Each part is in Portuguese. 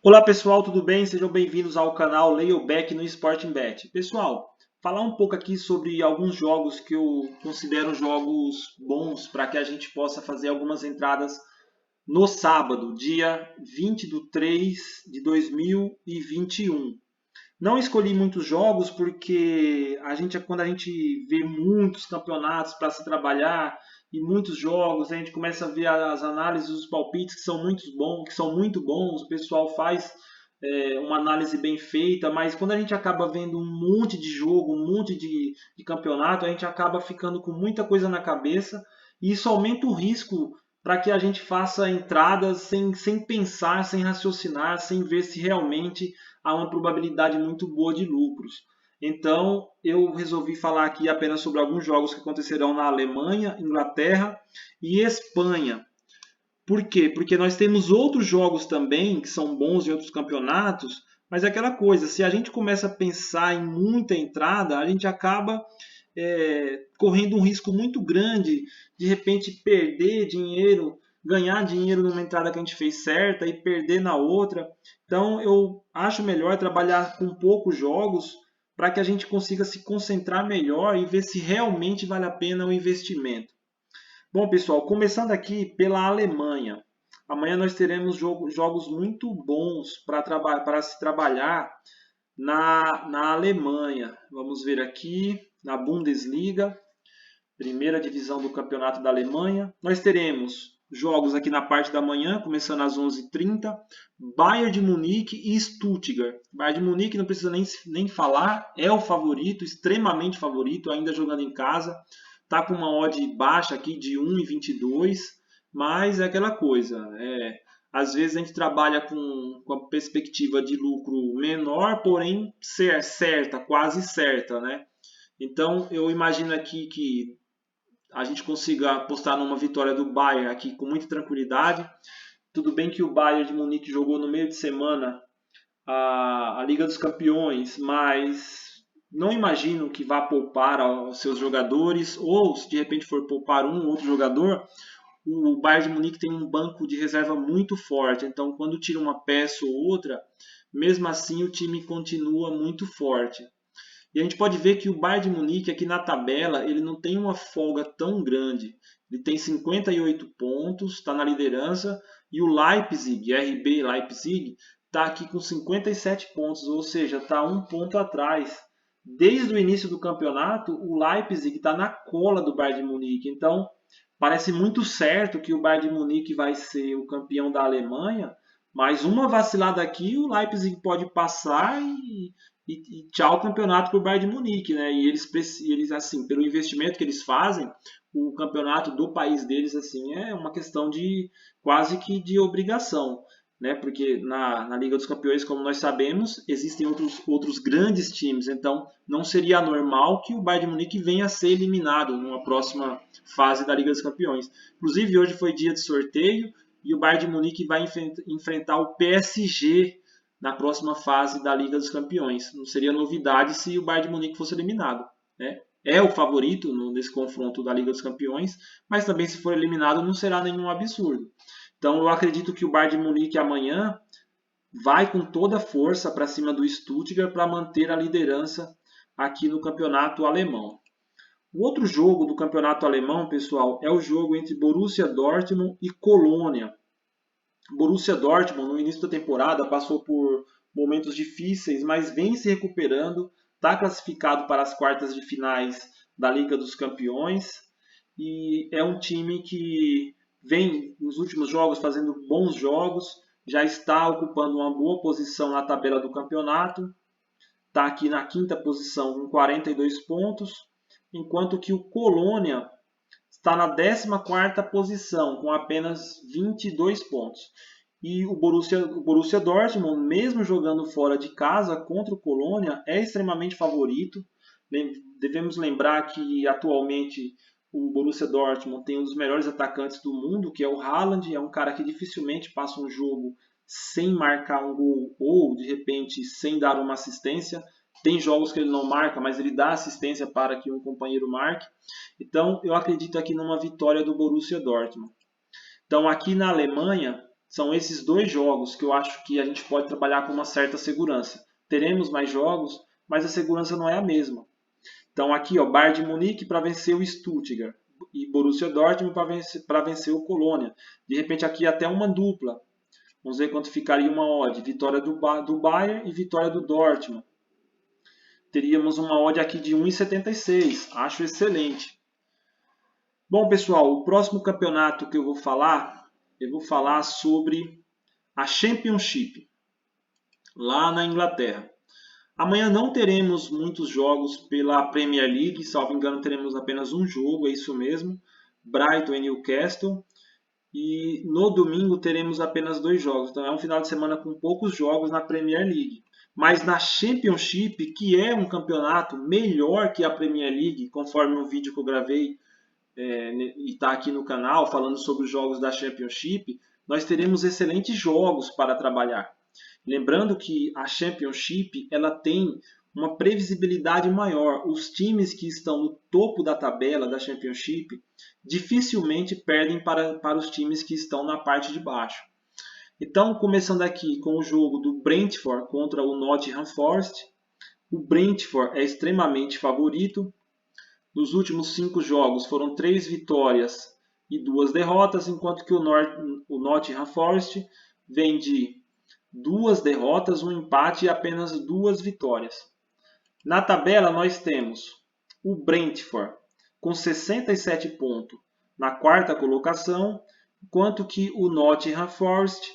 Olá pessoal, tudo bem? Sejam bem-vindos ao canal Leiobeck no Sporting Bet. Pessoal, falar um pouco aqui sobre alguns jogos que eu considero jogos bons para que a gente possa fazer algumas entradas no sábado, dia 20 de 3 de 2021. Não escolhi muitos jogos porque quando a gente vê muitos campeonatos para se trabalhar e muitos jogos, a gente começa a ver as análises, os palpites que são muito bons, o pessoal faz uma análise bem feita, mas quando a gente acaba vendo um monte de jogo, um monte de campeonato, a gente acaba ficando com muita coisa na cabeça e isso aumenta o risco para que a gente faça entradas sem pensar, sem raciocinar, sem ver se realmente há uma probabilidade muito boa de lucros. Então, eu resolvi falar aqui apenas sobre alguns jogos que acontecerão na Alemanha, Inglaterra e Espanha. Por quê? Porque nós temos outros jogos também que são bons em outros campeonatos, mas é aquela coisa, se a gente começa a pensar em muita entrada, a gente acaba correndo um risco muito grande de repente perder dinheiro, ganhar dinheiro numa entrada que a gente fez certa e perder na outra. Então eu acho melhor trabalhar com poucos jogos para que a gente consiga se concentrar melhor e ver se realmente vale a pena o investimento. Bom, pessoal, começando aqui pela Alemanha. Amanhã nós teremos jogos muito bons para se trabalhar na Alemanha. Vamos ver aqui na Bundesliga, primeira divisão do campeonato da Alemanha. Nós teremos jogos aqui na parte da manhã, começando às 11h30, Bayern de Munique e Stuttgart. Bayern de Munique não precisa nem falar, é o favorito, extremamente favorito, ainda jogando em casa. Está com uma odd baixa aqui de 1,22, mas é aquela coisa, às vezes a gente trabalha com a perspectiva de lucro menor, porém ser certa, quase certa, né? Então eu imagino aqui que a gente consiga apostar numa vitória do Bayern aqui com muita tranquilidade. Tudo bem que o Bayern de Munique jogou no meio de semana a Liga dos Campeões, mas não imagino que vá poupar aos seus jogadores, ou se de repente for poupar um ou outro jogador, o Bayern de Munique tem um banco de reserva muito forte, então quando tira uma peça ou outra, mesmo assim o time continua muito forte. E a gente pode ver que o Bayern de Munique aqui na tabela, ele não tem uma folga tão grande. Ele tem 58 pontos, está na liderança, e o Leipzig, RB Leipzig, está aqui com 57 pontos, ou seja, está um ponto atrás. Desde o início do campeonato, o Leipzig está na cola do Bayern de Munique. Então, parece muito certo que o Bayern de Munique vai ser o campeão da Alemanha, mas uma vacilada aqui, o Leipzig pode passar e tchau o campeonato para o Bayern de Munique, né? E eles, assim, pelo investimento que eles fazem, o campeonato do país deles, assim, é uma questão de quase que de obrigação, né? Porque na Liga dos Campeões, como nós sabemos, existem outros grandes times, então não seria normal que o Bayern de Munique venha a ser eliminado numa próxima fase da Liga dos Campeões. Inclusive, hoje foi dia de sorteio e o Bayern de Munique vai enfrentar o PSG na próxima fase da Liga dos Campeões. Não seria novidade se o Bayern de Munique fosse eliminado, né? É o favorito nesse confronto da Liga dos Campeões, mas também se for eliminado não será nenhum absurdo. Então eu acredito que o Bayern de Munique amanhã vai com toda a força para cima do Stuttgart para manter a liderança aqui no campeonato alemão. O outro jogo do campeonato alemão, pessoal, é o jogo entre Borussia Dortmund e Colônia. Borussia Dortmund, no início da temporada, passou por momentos difíceis, mas vem se recuperando, está classificado para as quartas de finais da Liga dos Campeões e é um time que vem nos últimos jogos fazendo bons jogos, já está ocupando uma boa posição na tabela do campeonato, está aqui na quinta posição com 42 pontos, enquanto que o Colônia está na 14ª posição, com apenas 22 pontos. E o Borussia Dortmund, mesmo jogando fora de casa contra o Colônia, é extremamente favorito. Devemos lembrar que atualmente o Borussia Dortmund tem um dos melhores atacantes do mundo, que é o Haaland, é um cara que dificilmente passa um jogo sem marcar um gol ou, de repente, sem dar uma assistência. Tem jogos que ele não marca, mas ele dá assistência para que um companheiro marque. Então, eu acredito aqui numa vitória do Borussia Dortmund. Então, aqui na Alemanha, São esses dois jogos que eu acho que a gente pode trabalhar com uma certa segurança. Teremos mais jogos, mas a segurança não é a mesma. Então aqui, ó, Bayern de Munique para vencer o Stuttgart e Borussia Dortmund para vencer o Colônia. De repente aqui até uma dupla. Vamos ver quanto ficaria uma odd. Vitória do Bayern e vitória do Dortmund. Teríamos uma odd aqui de 1,76. Acho excelente. Bom, pessoal, o próximo campeonato que eu vou falar sobre a Championship, lá na Inglaterra. Amanhã não teremos muitos jogos pela Premier League, salvo engano teremos apenas um jogo, é isso mesmo, Brighton e Newcastle. E no domingo teremos apenas 2 jogos, então é um final de semana com poucos jogos na Premier League. Mas na Championship, que é um campeonato melhor que a Premier League, conforme um vídeo que eu gravei e está aqui no canal falando sobre os jogos da Championship, nós teremos excelentes jogos para trabalhar. Lembrando que a Championship ela tem uma previsibilidade maior. Os times que estão no topo da tabela da Championship dificilmente perdem para os times que estão na parte de baixo. Então, começando aqui com o jogo do Brentford contra o Nottingham Forest. O Brentford é extremamente favorito. Nos últimos 5 jogos foram 3 vitórias e 2 derrotas, enquanto que o Nottingham Forest vem de 2 derrotas, um empate e apenas 2 vitórias. Na tabela nós temos o Brentford com 67 pontos na quarta colocação, enquanto que o Nottingham Forest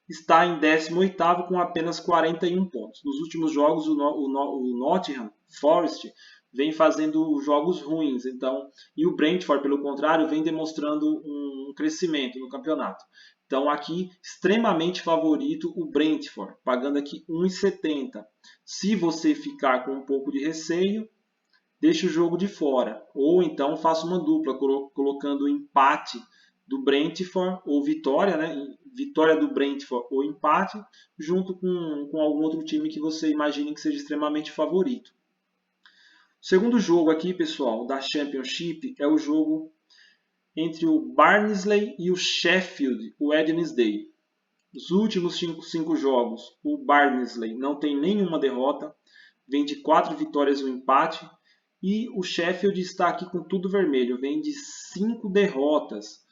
está em 18º com apenas 41 pontos. Nos últimos jogos o Nottingham Forest vem fazendo jogos ruins, então, e o Brentford, pelo contrário, vem demonstrando um crescimento no campeonato. Então aqui, extremamente favorito o Brentford, pagando aqui 1,70. Se você ficar com um pouco de receio, deixe o jogo de fora. Ou então faça uma dupla, colocando o empate do Brentford, ou vitória, né? Vitória do Brentford ou empate, junto com algum outro time que você imagine que seja extremamente favorito. O segundo jogo aqui, pessoal, da Championship é o jogo entre o Barnsley e o Sheffield Wednesday. Nos últimos 5 jogos, o Barnsley não tem nenhuma derrota, vem de 4 vitórias e um empate, e o Sheffield está aqui com tudo vermelho, vem de 5 derrotas.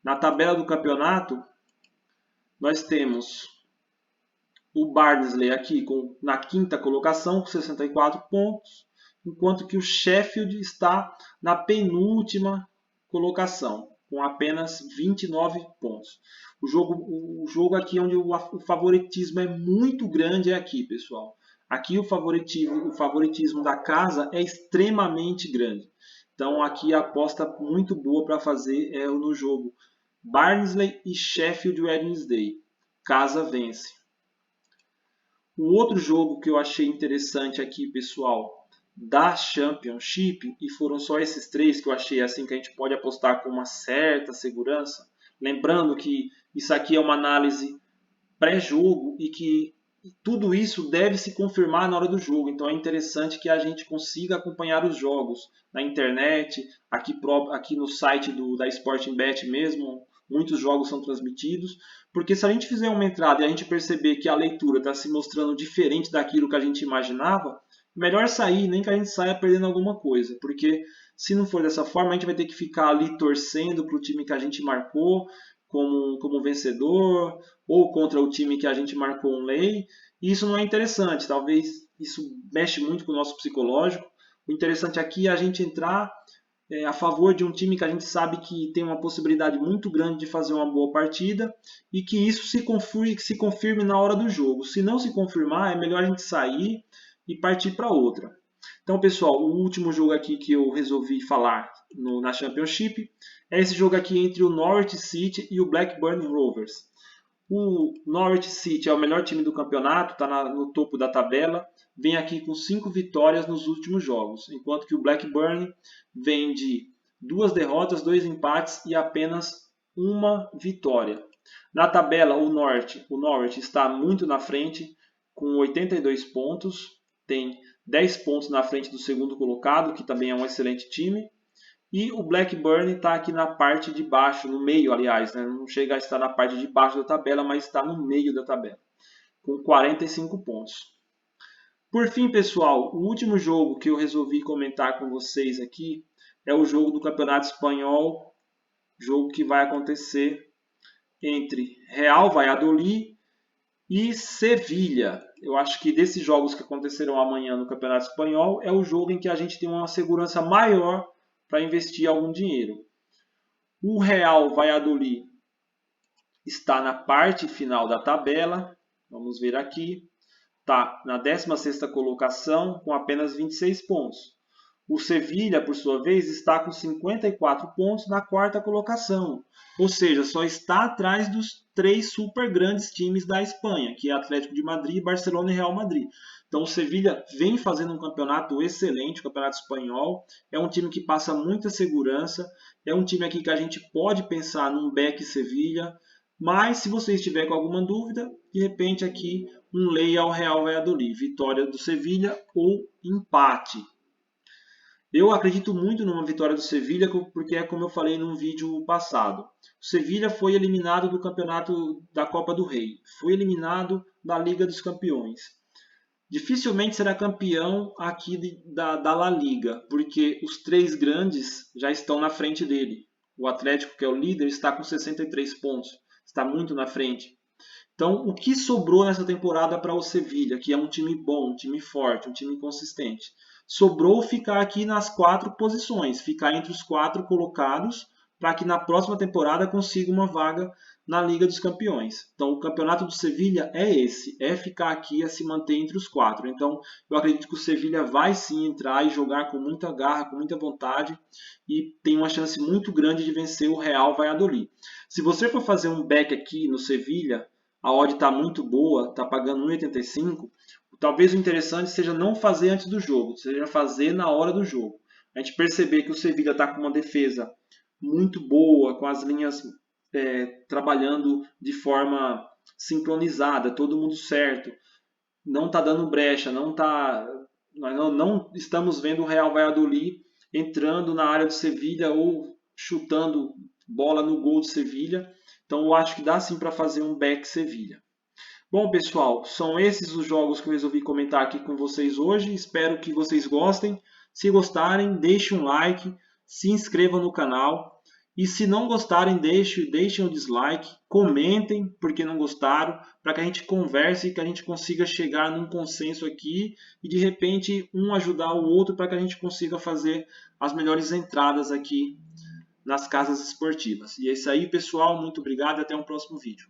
Na tabela do campeonato, nós temos o Barnsley aqui na quinta colocação, com 64 pontos, enquanto que o Sheffield está na penúltima colocação, com apenas 29 pontos. O jogo aqui onde o favoritismo é muito grande é aqui, pessoal. Aqui o favoritismo da casa é extremamente grande. Então aqui a aposta muito boa para fazer é no jogo Barnsley e Sheffield Wednesday. Casa vence. O outro jogo que eu achei interessante aqui, pessoal, da Championship, e foram só esses 3 que eu achei assim que a gente pode apostar com uma certa segurança. Lembrando que isso aqui é uma análise pré-jogo e que tudo isso deve se confirmar na hora do jogo. Então é interessante que a gente consiga acompanhar os jogos na internet, aqui no site da Sporting Bet mesmo. Muitos jogos são transmitidos, porque se a gente fizer uma entrada e a gente perceber que a leitura está se mostrando diferente daquilo que a gente imaginava, melhor sair, nem que a gente saia perdendo alguma coisa, porque se não for dessa forma, a gente vai ter que ficar ali torcendo para o time que a gente marcou como vencedor, ou contra o time que a gente marcou um lei, e isso não é interessante, talvez isso mexe muito com o nosso psicológico. O interessante aqui é a gente entrar a favor de um time que a gente sabe que tem uma possibilidade muito grande de fazer uma boa partida e que isso se confirme na hora do jogo. Se não se confirmar, é melhor a gente sair e partir para outra. Então, pessoal, o último jogo aqui que eu resolvi falar na Championship é esse jogo aqui entre o Norwich City e o Blackburn Rovers. O Norwich City é o melhor time do campeonato, está no topo da tabela, vem aqui com 5 vitórias nos últimos jogos, enquanto que o Blackburn vem de 2 derrotas, 2 empates e apenas 1 vitória. Na tabela, o Norwich está muito na frente, com 82 pontos, tem 10 pontos na frente do segundo colocado, que também é um excelente time, E o Blackburn está aqui na parte de baixo, no meio, aliás, né? Não chega a estar na parte de baixo da tabela, mas está no meio da tabela, com 45 pontos. Por fim, pessoal, o último jogo que eu resolvi comentar com vocês aqui é o jogo do Campeonato Espanhol, jogo que vai acontecer entre Real Valladolid e Sevilha. Eu acho que desses jogos que acontecerão amanhã no Campeonato Espanhol é o jogo em que a gente tem uma segurança maior para investir algum dinheiro. O Real Valladolid está na parte final da tabela. Vamos ver aqui. Está na 16ª colocação com apenas 26 pontos. O Sevilha, por sua vez, está com 54 pontos na 4ª colocação. Ou seja, só está atrás dos 3 super grandes times da Espanha, que é Atlético de Madrid, Barcelona e Real Madrid. Então o Sevilha vem fazendo um campeonato excelente, o campeonato espanhol. É um time que passa muita segurança. É um time aqui que a gente pode pensar num back Sevilha. Mas se você estiver com alguma dúvida, de repente aqui um lei ao Real Valladolid. Vitória do Sevilha ou empate. Eu acredito muito numa vitória do Sevilha, porque é como eu falei num vídeo passado. O Sevilha foi eliminado do campeonato da Copa do Rei, foi eliminado da Liga dos Campeões. Dificilmente será campeão aqui da La Liga, porque os 3 grandes já estão na frente dele. O Atlético, que é o líder, está com 63 pontos, está muito na frente. Então, o que sobrou nessa temporada para o Sevilha, que é um time bom, um time forte, um time consistente? Sobrou ficar aqui nas 4 posições, ficar entre os 4 colocados, para que na próxima temporada consiga uma vaga na Liga dos Campeões. Então, o campeonato do Sevilha é esse, é ficar aqui a se manter entre os 4. Então, eu acredito que o Sevilha vai sim entrar e jogar com muita garra, com muita vontade, e tem uma chance muito grande de vencer o Real Valladolid. Se você for fazer um back aqui no Sevilha, a odd está muito boa, está pagando 1,85. Talvez o interessante seja não fazer antes do jogo, seja fazer na hora do jogo. A gente perceber que o Sevilha está com uma defesa muito boa, com as linhas trabalhando de forma sincronizada, todo mundo certo, não está dando brecha, nós não estamos vendo o Real Valladolid entrando na área do Sevilha ou chutando bola no gol do Sevilha. Então eu acho que dá sim para fazer um back Sevilha. Bom, pessoal, são esses os jogos que eu resolvi comentar aqui com vocês hoje. Espero que vocês gostem. Se gostarem, deixem um like, se inscrevam no canal. E se não gostarem, deixem o dislike, comentem porque não gostaram, para que a gente converse e que a gente consiga chegar num consenso aqui e de repente um ajudar o outro para que a gente consiga fazer as melhores entradas aqui nas casas esportivas. E é isso aí, pessoal. Muito obrigado e até um próximo vídeo.